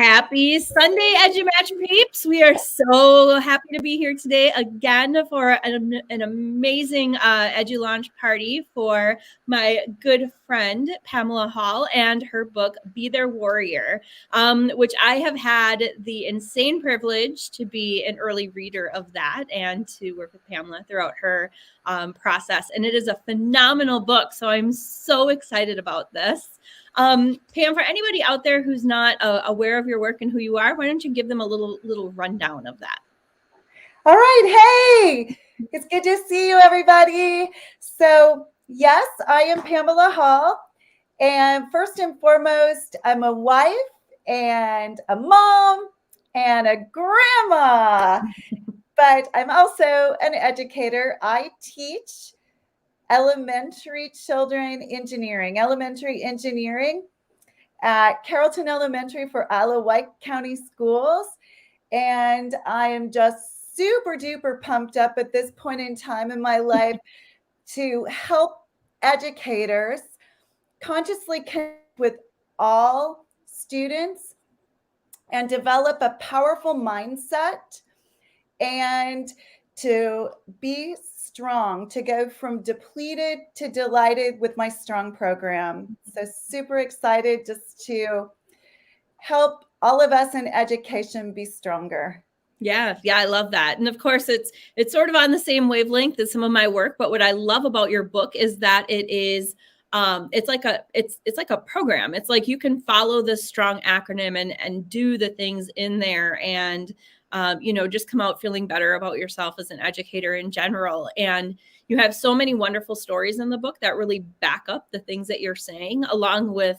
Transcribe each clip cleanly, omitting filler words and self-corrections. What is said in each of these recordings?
Happy Sunday, EduMatch peeps. We are so happy to be here today again for an amazing EduLaunch party for my good friend, Pamela Hall, and her book, Be Their Warrior, which I have had the insane privilege to be an early reader of that and to work with Pamela throughout her process. And it is a phenomenal book. So I'm so excited about this. Pam, for anybody out there who's not aware of your work and who you are, why don't you give them a little rundown of that? All right. Hey, it's good to see you, everybody. So, yes, I am Pamela Hall. And first and foremost, I'm a wife and a mom and a grandma. But I'm also an educator. I teach elementary engineering at Carrollton Elementary for White County Schools. And I am just super duper pumped up at this point in time in my life to help educators consciously connect with all students and develop a powerful mindset and to be strong, to go from depleted to delighted with my strong program. So super excited just to help all of us in education be stronger. Yeah, I love that. And of course, it's sort of on the same wavelength as some of my work. But what I love about your book is that it is it's like a program. It's like you can follow this strong acronym and do the things in there and just come out feeling better about yourself as an educator in general. And you have so many wonderful stories in the book that really back up the things that you're saying, along with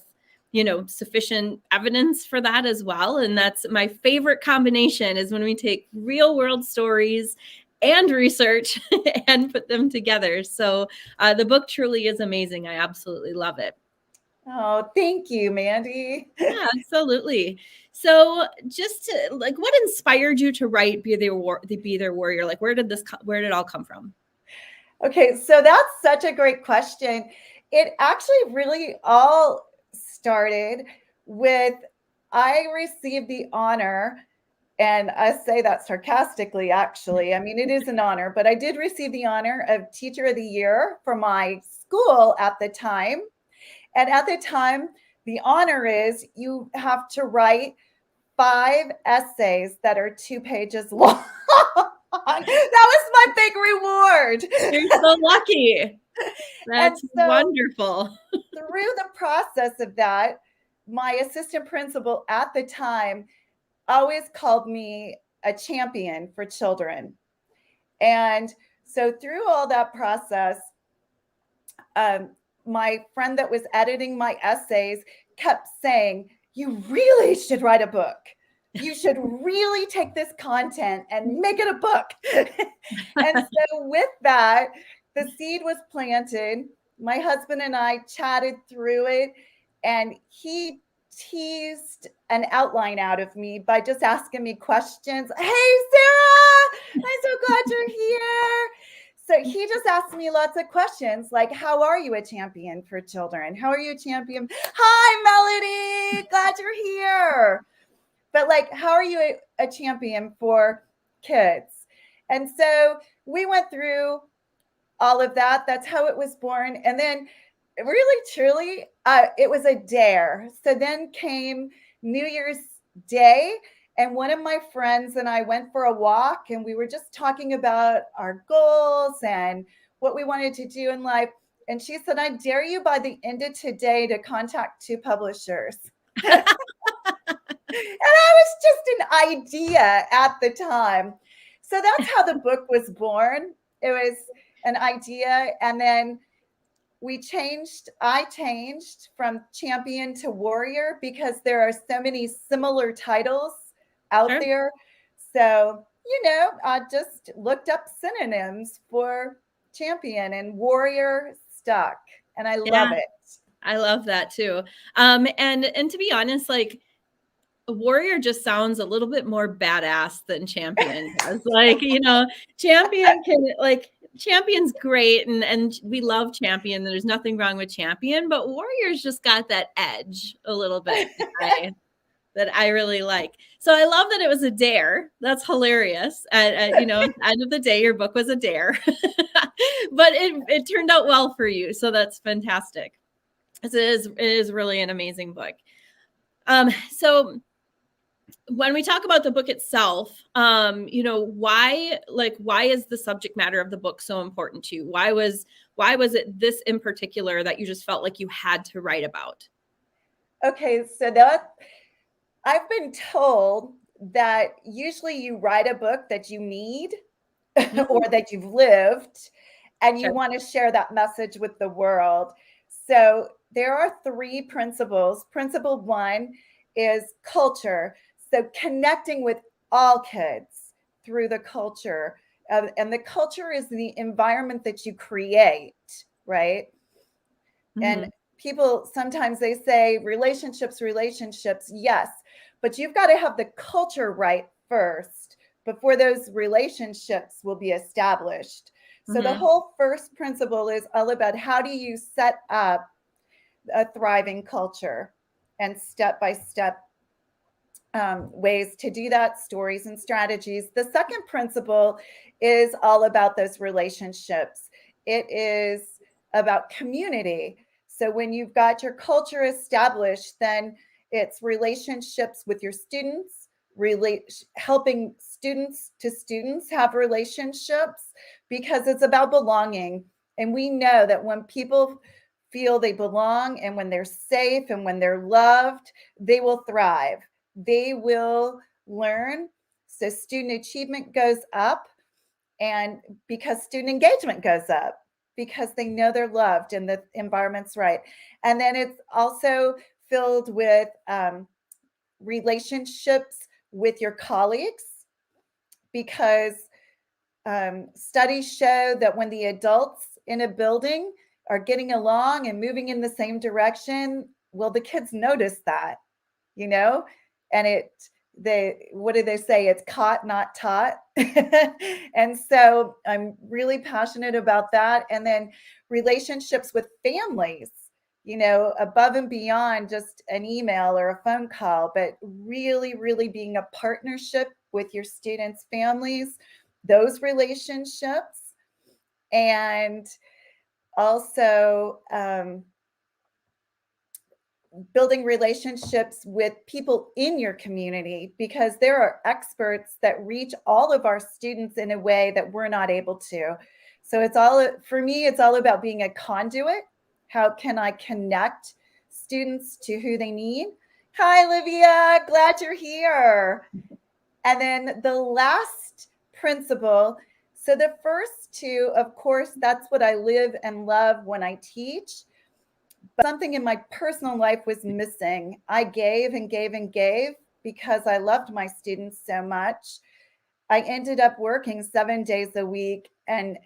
sufficient evidence for that as well. And that's my favorite combination, is when we take real world stories and research and put them together. So the book truly is amazing. I absolutely love it. Oh, thank you, Mandy. Yeah, absolutely. So just to, what inspired you to write Be Their Warrior? Like, where did it all come from? Okay, so that's such a great question. It actually really all started with, I received the honor, and I say that sarcastically, actually. I mean, it is an honor, but I did receive the honor of Teacher of the Year for my school at the time. And at the time, the honor is you have to write 5 essays that are 2 pages long. That was my big reward. You're so lucky. That's wonderful. Through the process of that, my assistant principal at the time always called me a champion for children. And so through all that process, my friend that was editing my essays kept saying, you really should write a book. You should really take this content and make it a book. And so with that, the seed was planted. My husband and I chatted through it, and he teased an outline out of me by just asking me questions. Hey, Sarah, I'm so glad you're here. So he just asked me lots of questions like, how are you a champion for children? How are you a champion? Hi, Melody, glad you're here. But how are you a champion for kids? And so we went through all of that. That's how it was born. And then really, truly, it was a dare. So then came New Year's Day, and one of my friends and I went for a walk, and we were just talking about our goals and what we wanted to do in life. And she said, I dare you by the end of today to contact 2 publishers. And I was just an idea at the time. So that's how the book was born. It was an idea. And then I changed from champion to warrior because there are so many similar titles out there. So, I just looked up synonyms for champion, and warrior stuck. And I love it. I love that too. And to be honest, a warrior just sounds a little bit more badass than champion does. Champion champion's great, and we love champion. There's nothing wrong with champion, but warrior's just got that edge a little bit. that I really like. So I love that it was a dare. That's hilarious. You know, at the end of the day, your book was a dare, but it turned out well for you. So that's fantastic. It is really an amazing book. So when we talk about the book itself, you know, why is the subject matter of the book so important to you? Why was it this in particular that you just felt like you had to write about? Okay, so that I've been told that usually you write a book that you need or that you've lived and you Sure. want to share that message with the world. So there are 3 principles. Principle 1 is culture. So connecting with all kids through the culture. And the culture is the environment that you create, right? And Mm-hmm. people sometimes they say relationships, yes, but you've got to have the culture right first before those relationships will be established. So the Mm-hmm. whole first principle is all about how do you set up a thriving culture, and step by step ways to do that, stories and strategies. The second principle is all about those relationships. It is about community. So when you've got your culture established, then it's relationships with your students, helping students to students have relationships, because it's about belonging. And we know that when people feel they belong and when they're safe and when they're loved, they will thrive, they will learn. So student achievement goes up, and because student engagement goes up, because they know they're loved and the environment's right. And then it's also filled with relationships with your colleagues, because studies show that when the adults in a building are getting along and moving in the same direction, well, the kids notice that, you know, and what do they say? It's caught, not taught. And so I'm really passionate about that. And then relationships with families, you know, above and beyond just an email or a phone call, but really, really being a partnership with your students' families, those relationships, and also building relationships with people in your community, because there are experts that reach all of our students in a way that we're not able to. So it's all, for me, it's all about being a conduit. How can I connect students to who they need? Hi, Olivia, glad you're here. And then the last principle. So the first 2, of course, that's what I live and love when I teach. But something in my personal life was missing. I gave and gave and gave because I loved my students so much. I ended up working 7 days a week and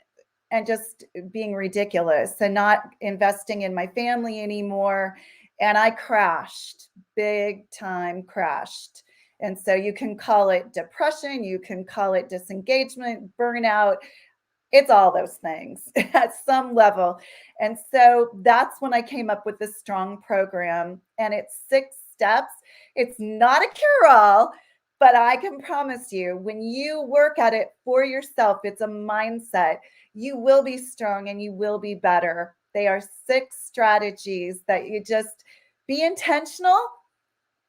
just being ridiculous and not investing in my family anymore. And I crashed, big time crashed. And so you can call it depression, you can call it disengagement, burnout. It's all those things at some level. And so that's when I came up with this strong program, and it's 6 steps. It's not a cure-all, but I can promise you, when you work at it for yourself, it's a mindset. You will be strong and you will be better. They are 6 strategies that you just be intentional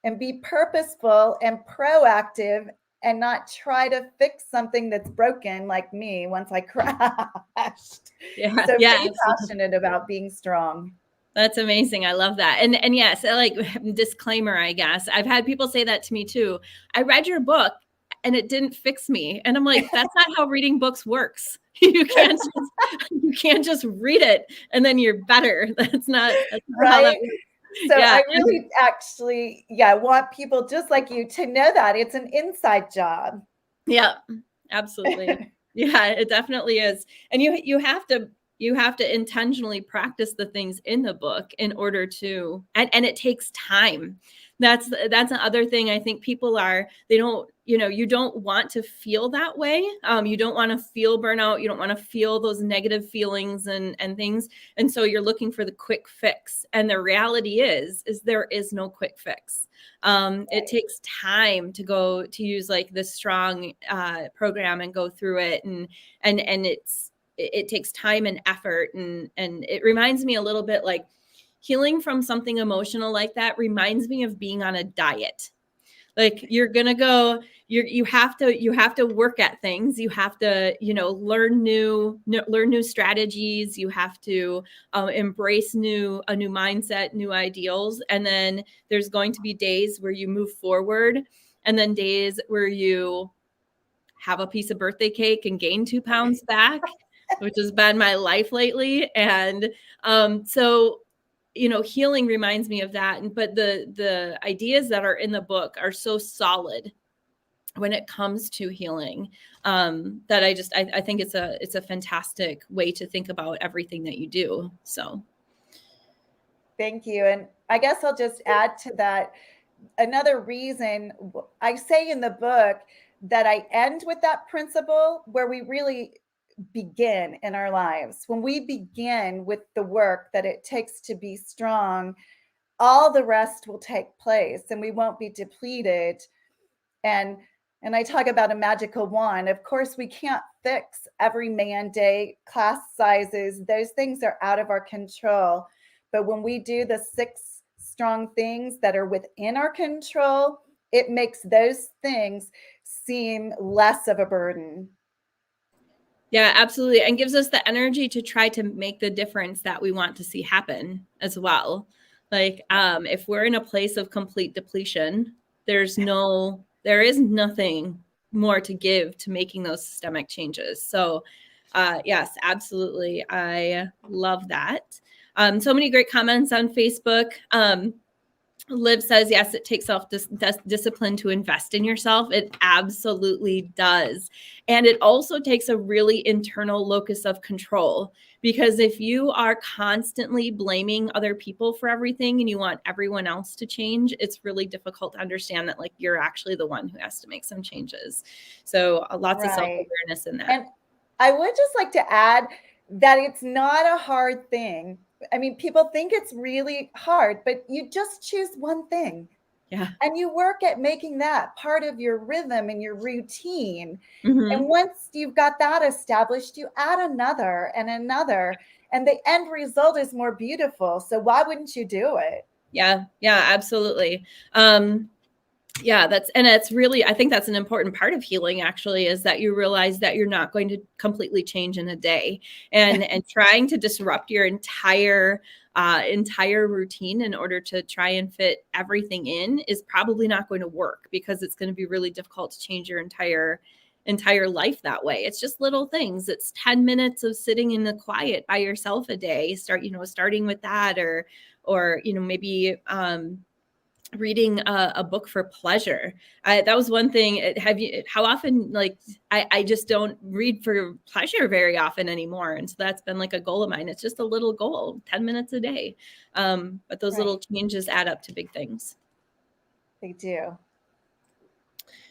and be purposeful and proactive, and not try to fix something that's broken like me once I crashed. Yeah. So Yeah. pretty Absolutely. passionate about being strong. That's amazing. I love that. And yes, like disclaimer, I guess. I've had people say that to me too. I read your book and it didn't fix me. And I'm like, that's not how reading books works. You can't just read it and then you're better. That's not how that Right? works. So Yeah. I really actually, yeah, want people just like you to know that it's an inside job. Yeah, absolutely. Yeah, it definitely is. And you have to intentionally practice the things in the book in order to, and it takes time. That's the other thing. I think people they don't, you don't want to feel that way. You don't want to feel burnout. You don't want to feel those negative feelings and things. And so you're looking for the quick fix. And the reality is there is no quick fix. It takes time to go to use like this strong program and go through it. And it takes time and effort. And it reminds me a little bit like healing from something emotional like that reminds me of being on a diet. Like you're going to go, you have to work at things. You have to, learn new strategies. You have to embrace a new mindset, new ideals. And then there's going to be days where you move forward, and then days where you have a piece of birthday cake and gain 2 pounds back, which has been my life lately. And so healing reminds me of that. But the ideas that are in the book are so solid when it comes to healing, that I think it's a fantastic way to think about everything that you do. So. Thank you. And I guess I'll just add to that. Another reason I say in the book that I end with that principle where we really begin in our lives. When we begin with the work that it takes to be strong, all the rest will take place and we won't be depleted. And I talk about a magical wand. Of course, we can't fix every mandate, class sizes, those things are out of our control. But when we do the 6 strong things that are within our control, it makes those things seem less of a burden. Yeah, absolutely. And gives us the energy to try to make the difference that we want to see happen as well. Like, if we're in a place of complete depletion, there is nothing more to give to making those systemic changes. So, yes, absolutely. I love that. So many great comments on Facebook. Liv says, yes, it takes self-discipline to invest in yourself. It absolutely does. And it also takes a really internal locus of control, because if you are constantly blaming other people for everything and you want everyone else to change, it's really difficult to understand that like you're actually the one who has to make some changes. So lots of self-awareness in that. And I would just like to add that it's not a hard thing. I mean, people think it's really hard, but you just choose one thing. Yeah. And you work at making that part of your rhythm and your routine. Mm-hmm. And once you've got that established, you add another and another, and the end result is more beautiful. So why wouldn't you do it? Yeah, absolutely. It's really, I think that's an important part of healing actually, is that you realize that you're not going to completely change in a day, and trying to disrupt your entire routine in order to try and fit everything in is probably not going to work, because it's going to be really difficult to change your entire life that way. It's just little things. It's 10 minutes of sitting in the quiet by yourself a day. Starting with that, or maybe reading a book for pleasure. That was one thing. How often, like, I just don't read for pleasure very often anymore. And so that's been like a goal of mine. It's just a little goal, 10 minutes a day. But those little changes add up to big things. They do.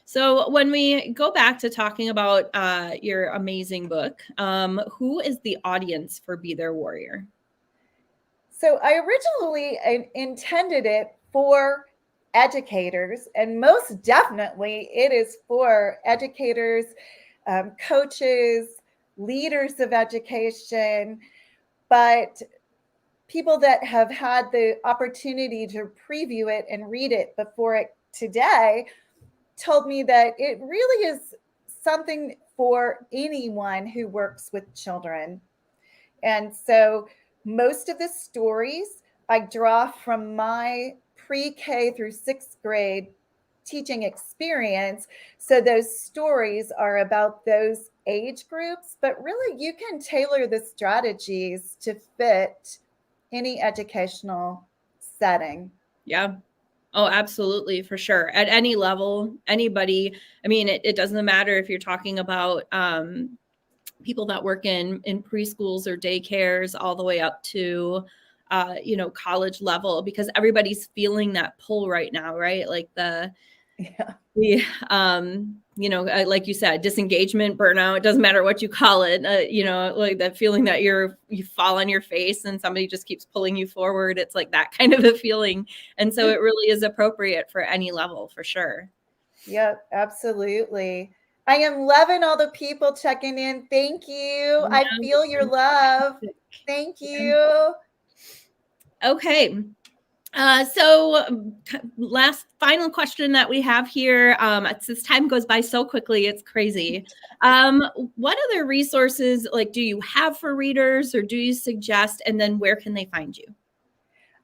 So when we go back to talking about your amazing book, who is the audience for Be Their Warrior? So I originally intended it for educators, and most definitely it is for educators, coaches, leaders of education, but people that have had the opportunity to preview it and read it before it today told me that it really is something for anyone who works with children. And so most of the stories I draw from my pre-K through 6th grade teaching experience. So those stories are about those age groups, but really you can tailor the strategies to fit any educational setting. Yeah. Oh, absolutely. For sure. At any level, anybody, I mean, it doesn't matter if you're talking about people that work in preschools or daycares, all the way up to college level, because everybody's feeling that pull right now, right? Like like you said, disengagement, burnout, it doesn't matter what you call it, like that feeling that you fall on your face and somebody just keeps pulling you forward. It's like that kind of a feeling. And so it really is appropriate for any level, for sure. Yep, absolutely. I am loving all the people checking in. Thank you. I feel your love. Thank you. Okay. So final question that we have here. This time goes by so quickly, it's crazy. What other resources do you have for readers, or do you suggest, and then where can they find you?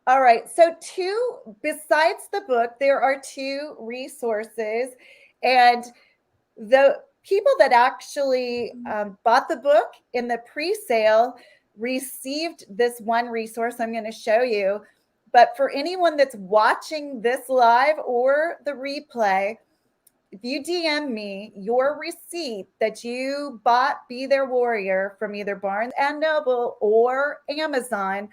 All right. So besides the book, there are 2 resources, and the people that actually bought the book in the pre-sale received this one resource I'm going to show you. But for anyone that's watching this live or the replay, if you DM me your receipt that you bought Be Their Warrior from either Barnes & Noble or Amazon,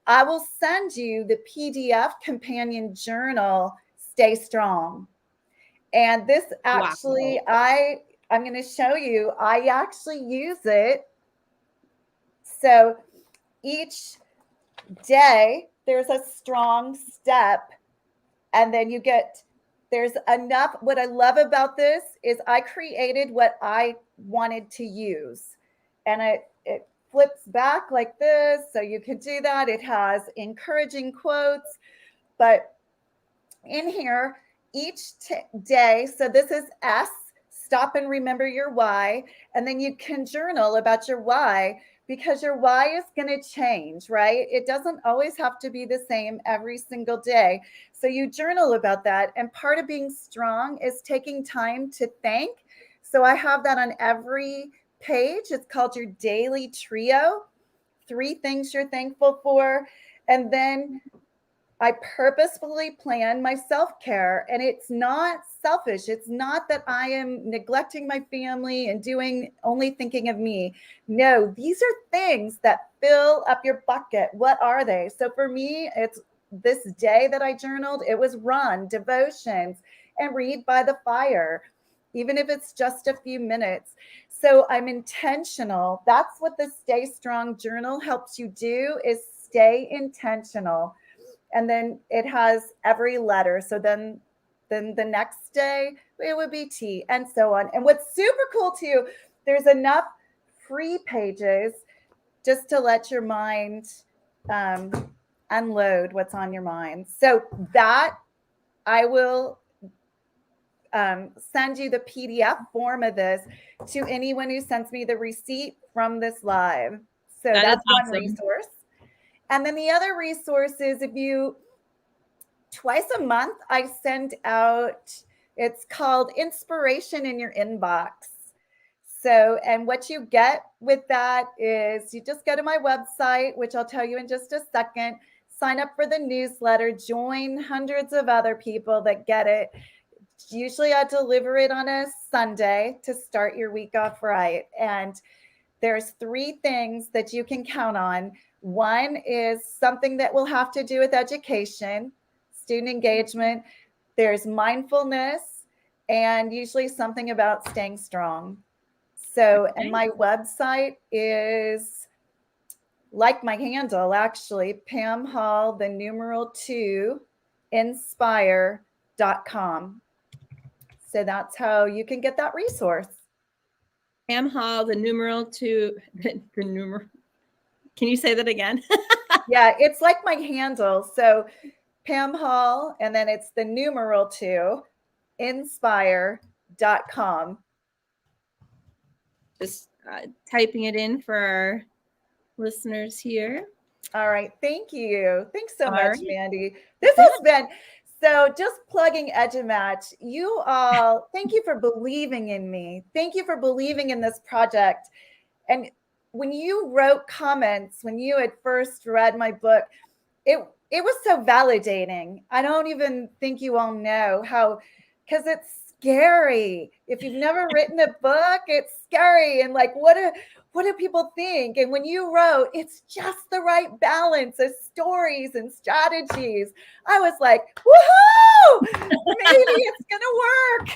I will send you the PDF companion journal, Stay Strong. And this actually, wow. I'm going to show you, I actually use it. So each day there's a strong step, and then there's enough. What I love about this is I created what I wanted to use, and it flips back like this. So you can do that. It has encouraging quotes, but in here each day. So this is S, stop and remember your why. And then you can journal about your why, because your why is going to change, right? It doesn't always have to be the same every single day. So you journal about that. And part of being strong is taking time to thank. So I have that on every page. It's called your daily trio, 3 things you're thankful for. And then I purposefully plan my self-care, and it's not selfish. It's not that I am neglecting my family and only thinking of me. No, these are things that fill up your bucket. What are they? So for me, it's this day that I journaled, it was run, devotions, and read by the fire, even if it's just a few minutes. So I'm intentional. That's what the Stay Strong journal helps you do, is stay intentional. And then it has every letter. So then the next day it would be T, and so on. And what's super cool too, there's enough free pages just to let your mind unload what's on your mind. So that I will send you the PDF form of this to anyone who sends me the receipt from this live. So that's awesome. One resource. And then the other resource is, twice a month, I send out, it's called Inspiration in Your Inbox. So, and what you get with that is you just go to my website, which I'll tell you in just a second, sign up for the newsletter, join hundreds of other people that get it. Usually I deliver it on a Sunday to start your week off right. And there's 3 things that you can count on. One is something that will have to do with education, student engagement. There's mindfulness, and usually something about staying strong. So, and my website is like my handle, actually, Pam Hall, the numeral 2, inspire.com. So that's how you can get that resource. Pam Hall, the numeral 2, the numeral. Can you say that again? Yeah, it's like my handle. So Pam Hall, and then it's the numeral 2, inspire.com. Just typing it in for our listeners here. All right. Thank you. Thanks so much, Mandy. This has been, so just plugging EduMatch, you all, thank you for believing in me. Thank you for believing in this project. And when you wrote comments, when you had first read my book, it was so validating. I don't even think you all know how, because it's scary. If you've never written a book, it's scary. And like, what what do people think? And when you wrote, it's just the right balance of stories and strategies, I was like, woohoo, maybe it's going to work.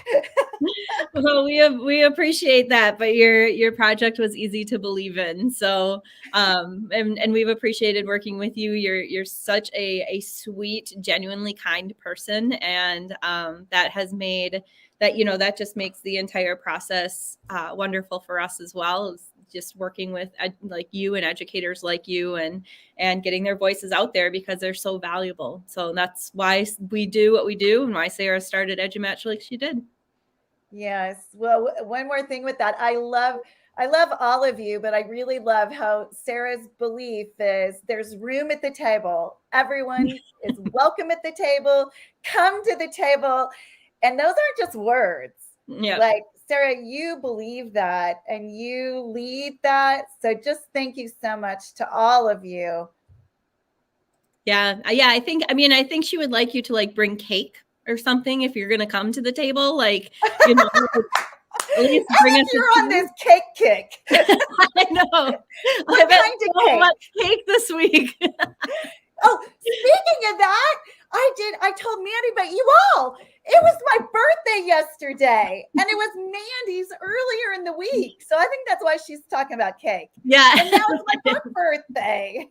Well, we appreciate that, but your project was easy to believe in. So, and we've appreciated working with you. You're such a sweet, genuinely kind person, and that has made that, you know, that just makes the entire process wonderful for us as well. It's just working with like you and educators like you, and getting their voices out there because they're so valuable. So that's why we do what we do, and why Sarah started EduMatch like she did. Yes. Well, one more thing with that. I love all of you, but I really love how Sarah's belief is there's room at the table. Everyone is welcome at the table. Come to the table. And those aren't just words. Yeah. Like, Sarah, you believe that and you lead that. So just thank you so much to all of you. Yeah. I think she would like you to like bring cake or something if you're going to come to the table. Like, you know, at least bring us You're on this cake kick. I know. What kind of so cake? much cake this week. Oh, speaking of that, I told Mandy, but you all, it was my birthday yesterday, and it was Mandy's earlier in the week. So I think that's why she's talking about cake. Yeah. And now it's my book birthday.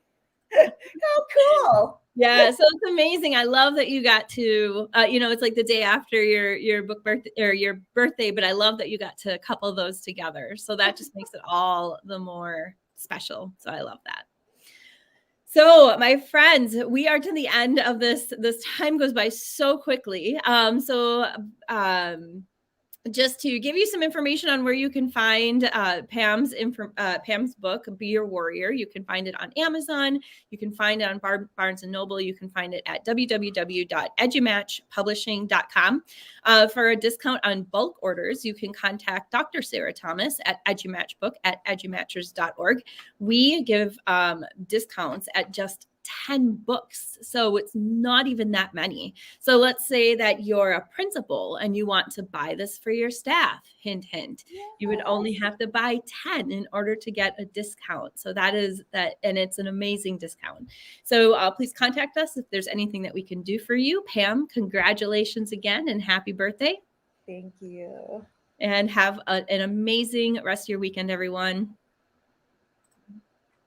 How cool. Yeah, so it's amazing. I love that you got to, you know, it's like the day after your book birthday or your birthday, but I love that you got to couple those together. So that just makes it all the more special. So I love that. So my friends, we are to the end of this. This time goes by so quickly. Just to give you some information on where you can find Pam's book, Be Your Warrior. You can find it on Amazon. You can find it on Barnes & Noble. You can find it at www.edumatchpublishing.com. For a discount on bulk orders, you can contact Dr. Sarah Thomas at edumatchbook@edumatchers.org. We give discounts at just 10 books. So it's not even that many. So let's say that you're a principal and you want to buy this for your staff. Hint, hint. Yes. You would only have to buy 10 in order to get a discount. So that is that. And it's an amazing discount. So please contact us if there's anything that we can do for you. Pam, congratulations again and happy birthday. Thank you. And have an amazing rest of your weekend, everyone.